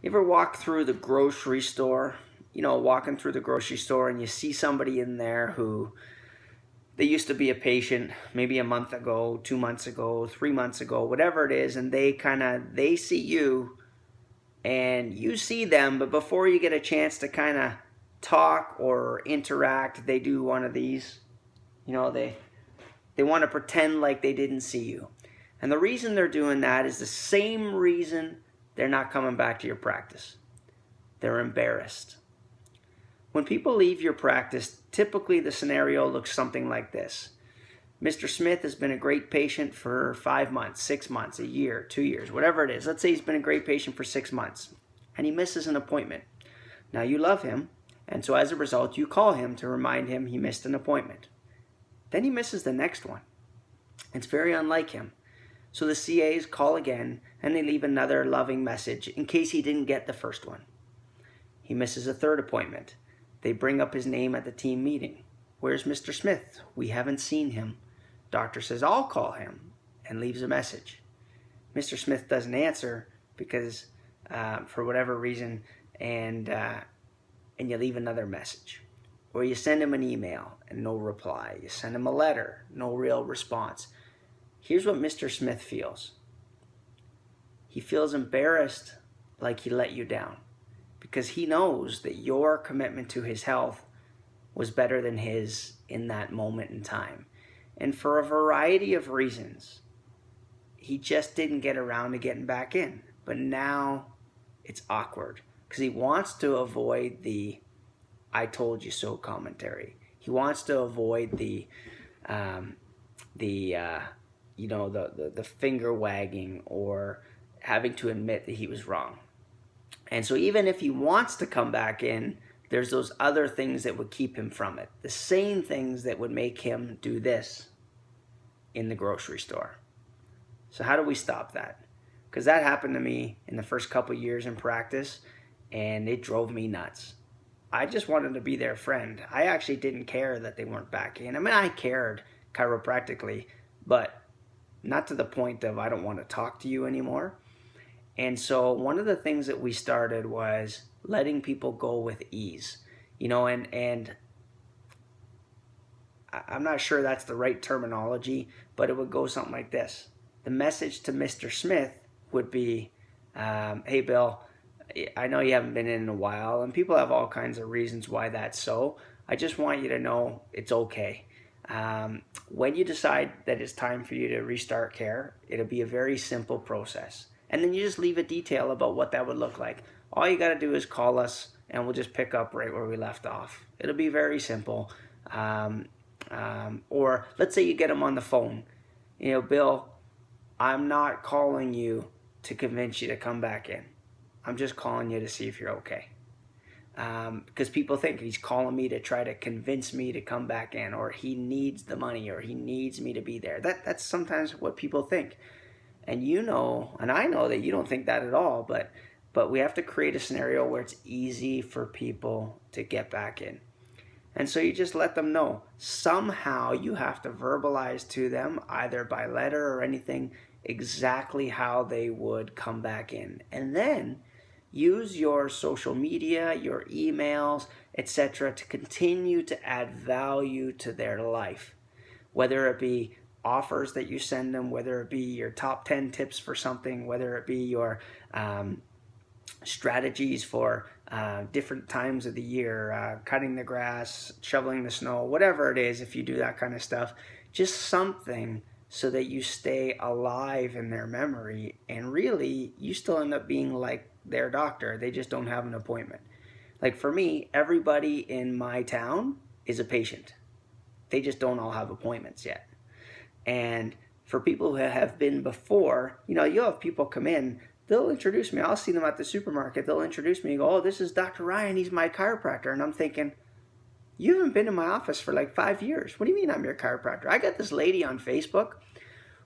You ever walk through the grocery store? Walking through the grocery store and you see somebody in there who they used to be a patient maybe a month ago, 2 months ago, 3 months ago, whatever it is, and they see you and you see them, but before you get a chance to kind of talk or interact, they do one of these. They want to pretend like they didn't see you. And the reason they're doing that is the same reason they're not coming back to your practice. They're embarrassed. When people leave your practice, typically the scenario looks something like this. Mr. Smith has been a great patient for 5 months, 6 months, a year, 2 years, whatever it is. Let's say he's been a great patient for 6 months and he misses an appointment. Now you love him, and so as a result, you call him to remind him he missed an appointment. Then he misses the next one. It's very unlike him. So the CAs call again and they leave another loving message in case he didn't get the first one. He misses a third appointment. They bring up his name at the team meeting. Where's Mr. Smith? We haven't seen him. Doctor says, I'll call him, and leaves a message. Mr. Smith doesn't answer because for whatever reason, and you leave another message. Or you send him an email and no reply. You send him a letter, no real response. Here's what Mr. Smith feels. He feels embarrassed, like he let you down, because he knows that your commitment to his health was better than his in that moment in time. And for a variety of reasons, he just didn't get around to getting back in. But now it's awkward because he wants to avoid the I told you so commentary. He wants to avoid the finger wagging or having to admit that he was wrong. And so even if he wants to come back in, there's those other things that would keep him from it. The same things that would make him do this in the grocery store. So how do we stop that? Because that happened to me in the first couple years in practice, and it drove me nuts. I just wanted to be their friend. I actually didn't care that they weren't back in. I mean, I cared chiropractically, but not to the point of I don't want to talk to you anymore. And so one of the things that we started was letting people go with ease, and I'm not sure that's the right terminology, but it would go something like this. The message to Mr. Smith would be, hey, Bill, I know you haven't been in a while, and people have all kinds of reasons why that's so. I just want you to know it's okay. When you decide that it's time for you to restart care, it'll be a very simple process. And then you just leave a detail about what that would look like. All you got to do is call us, and we'll just pick up right where we left off. It'll be very simple. Or let's say you get them on the phone. Bill, I'm not calling you to convince you to come back in. I'm just calling you to see if you're okay. Because people think he's calling me to try to convince me to come back in, or he needs the money, or he needs me to be there. That's sometimes what people think. And and I know that you don't think that at all, but we have to create a scenario where it's easy for people to get back in. And so you just let them know. Somehow you have to verbalize to them, either by letter or anything, exactly how they would come back in. And then use your social media, your emails, etc. to continue to add value to their life. Whether it be offers that you send them, whether it be your top 10 tips for something, whether it be your strategies for different times of the year, cutting the grass, shoveling the snow, whatever it is, if you do that kind of stuff, just something so that you stay alive in their memory, and really you still end up being like their doctor. They just don't have an appointment. Like for me, everybody in my town is a patient. They just don't all have appointments yet. And for people who have been before, you'll have people come in, they'll introduce me. I'll see them at the supermarket. They'll introduce me and go, oh, this is Dr. Ryan. He's my chiropractor. And I'm thinking, you haven't been in my office for like 5 years. What do you mean I'm your chiropractor? I got this lady on Facebook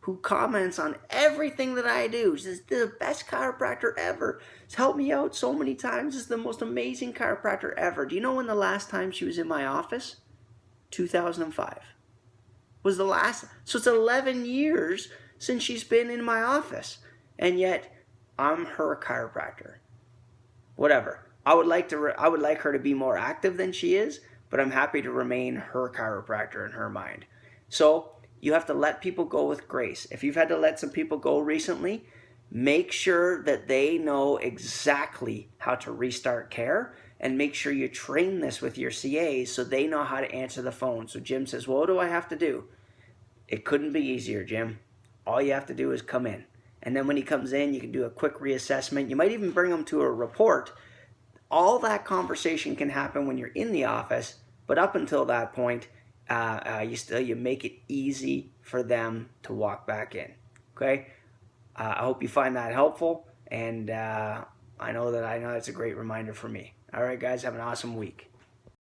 who comments on everything that I do. She says, this is the best chiropractor ever. It's helped me out so many times. This is the most amazing chiropractor ever. Do you know when the last time she was in my office? 2005. Was the last. So it's 11 years since she's been in my office. And yet, I'm her chiropractor. whatever. I would like her to be more active than she is, but I'm happy to remain her chiropractor in her mind. So you have to let people go with grace. If you've had to let some people go recently, make sure that they know exactly how to restart care, and make sure you train this with your CAs so they know how to answer the phone. So Jim says, well, what do I have to do? It couldn't be easier, Jim. All you have to do is come in. And then when he comes in, you can do a quick reassessment. You might even bring him to a report. All that conversation can happen when you're in the office, but up until that point, you make it easy for them to walk back in. Okay? I hope you find that helpful, and I know it's a great reminder for me. All right, guys, have an awesome week.